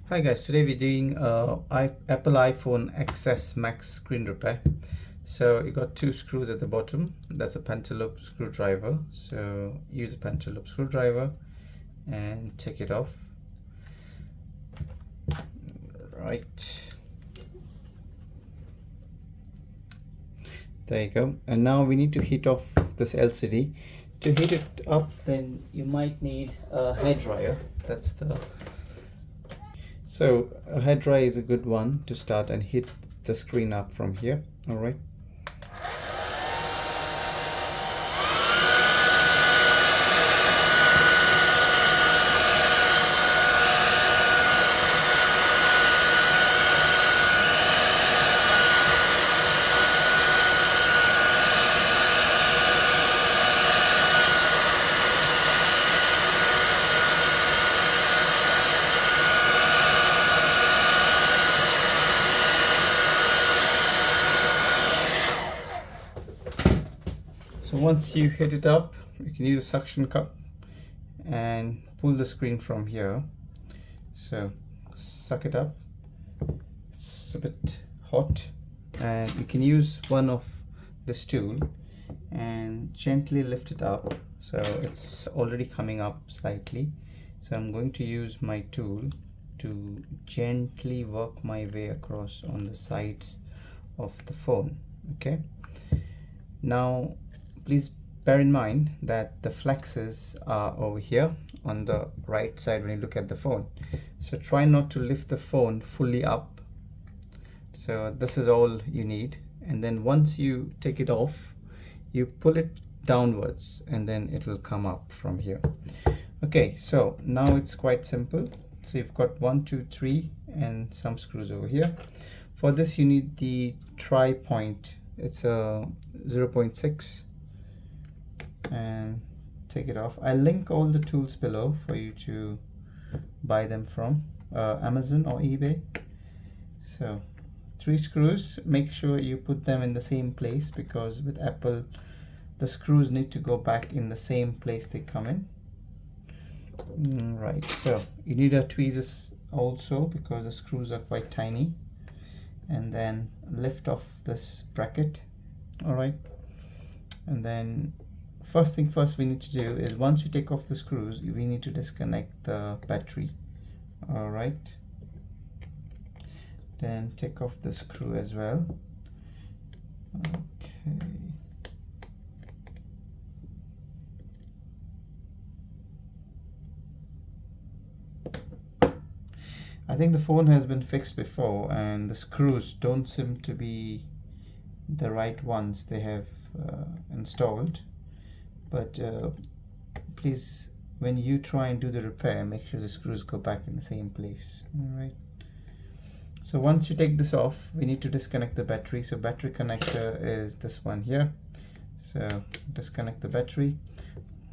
Hi guys, today we're doing Apple iPhone XS Max screen repair. So you got two screws at the bottom. That's a pentaloop screwdriver. So use a pentaloop screwdriver and take it off. Right. There you go. And now we need to heat off this LCD. To heat it up, then you might need a hairdryer. So a hairdryer is a good one to start and heat the screen up from here. All right. So once you heat it up, you can use a suction cup and pull the screen from here. So suck it up. It's a bit hot, and you can use one of this tool and gently lift it up. So it's already coming up slightly. So I'm going to use my tool to gently work my way across on the sides of the phone. Okay. Now please bear in mind that the flexes are over here on the right side when you look at the phone. So try not to lift the phone fully up. So this is all you need. And then once you take it off, you pull it downwards and then it will come up from here. Okay, so now it's quite simple. So you've got 1, 2, 3 and some screws over here. For this you need the tri-point. It's a 0.6. and take it off. I'll link all the tools below for you to buy them from Amazon or eBay. So 3 screws, make sure you put them in the same place, because with Apple the screws need to go back in the same place they come in. Right, so you need a tweezers also because the screws are quite tiny, and then lift off this bracket. All right, and then first thing first we need to do is, once you take off the screws, we need to disconnect the battery. All right, then take off the screw as well. Okay, I think the phone has been fixed before and the screws don't seem to be the right ones they have installed, but please, when you try and do the repair, make sure the screws go back in the same place. All right, so once you take this off, we need to disconnect the battery. So battery connector is this one here. So disconnect the battery,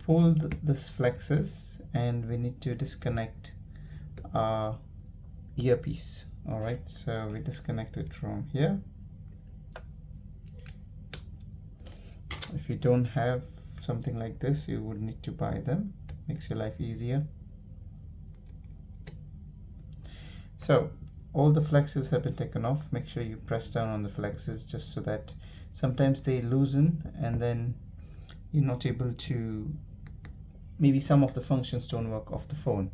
pull this flexes, and we need to disconnect our earpiece. All right, so we disconnect it from here. If you don't have something like this, you would need to buy them. Makes your life easier. So all the flexes have been taken off. Make sure you press down on the flexes, just so that sometimes they loosen and then you're not able to, maybe some of the functions don't work off the phone.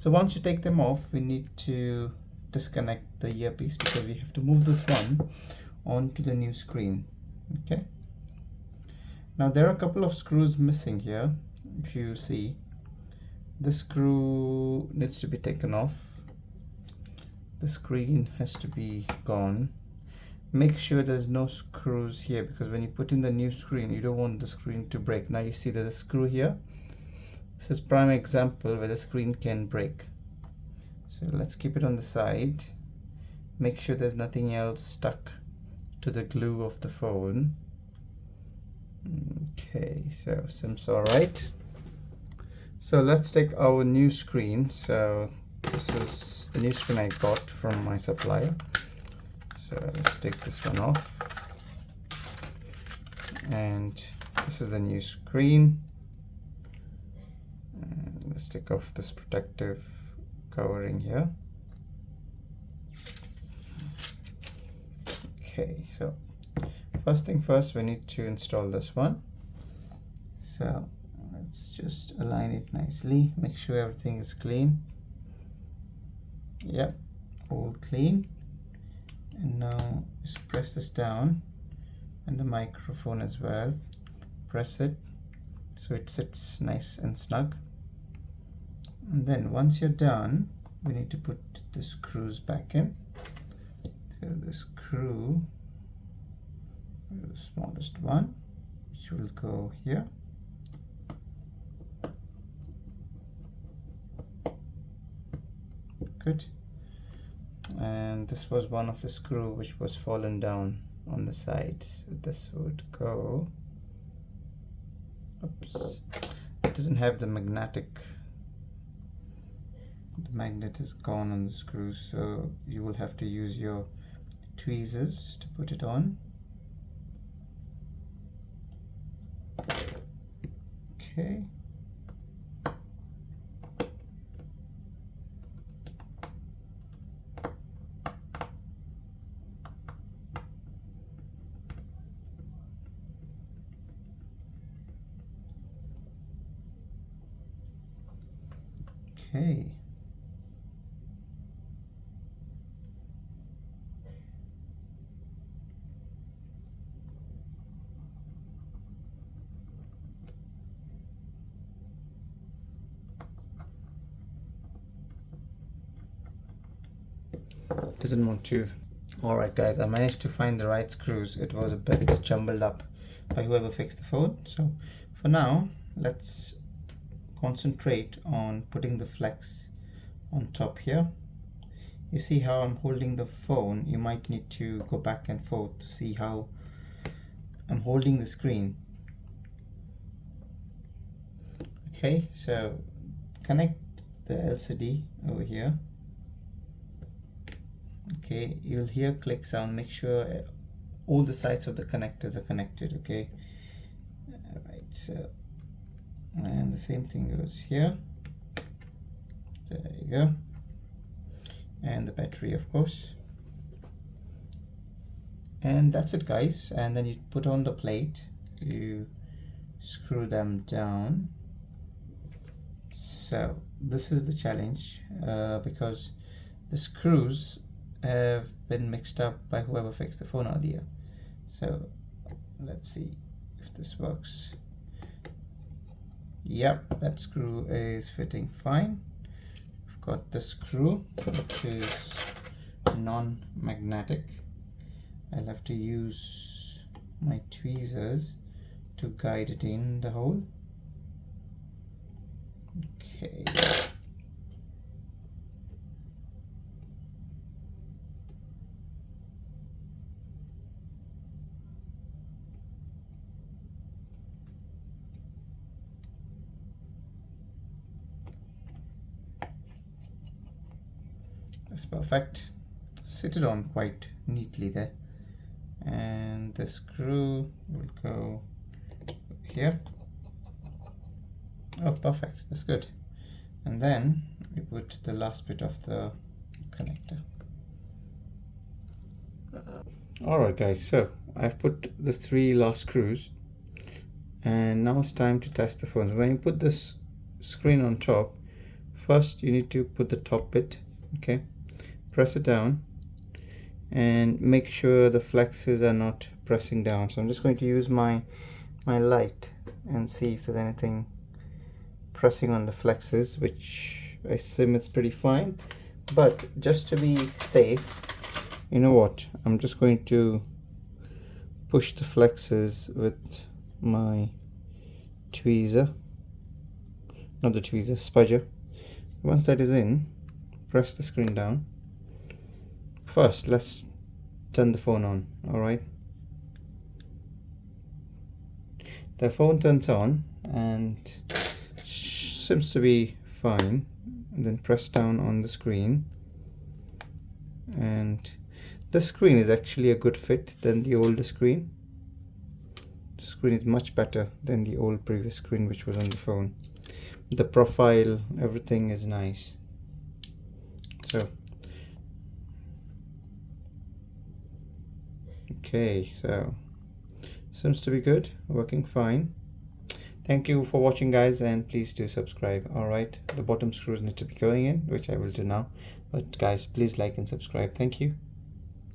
So once you take them off, we need to disconnect the earpiece, because we have to move this one onto the new screen. Okay, now there are a couple of screws missing here. If you see, this screw needs to be taken off. The screen has to be gone. Make sure there's no screws here, because when you put in the new screen, you don't want the screen to break. Now you see there's a screw here. This is prime example where the screen can break. So let's keep it on the side. Make sure there's nothing else stuck to the glue of the phone. Okay, so seems all right. So let's take our new screen. So this is the new screen I got from my supplier. So let's take this one off. And this is the new screen. And let's take off this protective covering here. Okay, so first thing first, we need to install this one. So let's just align it nicely, make sure everything is clean. Yep, all clean. And now just press this down, and the microphone as well. Press it so it sits nice and snug. And then once you're done, we need to put the screws back in. So the screw, the smallest one, which will go here. Good. And this was one of the screw which was fallen down on the sides. So this would go. Oops. It doesn't have the magnetic. The magnet is gone on the screws, so you will have to use your tweezers to put it on. Okay. Okay. Doesn't want to. Alright guys, I managed to find the right screws. It was a bit jumbled up by whoever fixed the phone. So for now, let's concentrate on putting the flex on top here. You see how I'm holding the phone? You might need to go back and forth to see how I'm holding the screen. Okay, so connect the LCD over here. Okay, you'll hear click sound. Make sure all the sides of the connectors are connected. Okay, all right, so, and the same thing goes here. There you go. And the battery, of course. And that's it guys. And then you put on the plate, you screw them down. So this is the challenge, because the screws have been mixed up by whoever fixed the phone earlier. So let's see if this works. Yep, that screw is fitting fine. I've got the screw which is non-magnetic. I'll have to use my tweezers to guide it in the hole. Okay. That's perfect. Sit it on quite neatly there. And the screw will go here. Oh, perfect. That's good. And then we put the last bit of the connector. Alright guys, so I've put the 3 last screws, and now it's time to test the phone. When you put this screen on top, first you need to put the top bit, okay, press it down and make sure the flexes are not pressing down. So I'm just going to use my light and see if there's anything pressing on the flexes, which I assume it's pretty fine. But just to be safe, you know what, I'm just going to push the flexes with my tweezer, not the tweezer, spudger. Once that is in, press the screen down. First, let's turn the phone on. Alright, the phone turns on and seems to be fine. And then press down on the screen, and the screen is actually a good fit than the older screen. The screen is much better than the old previous screen which was on the phone. The profile, everything is nice. So Okay, so seems to be good, working fine. Thank you for watching, guys, and please do subscribe. All right, the bottom screws need to be going in, which I will do now, but guys, please like and subscribe. Thank you.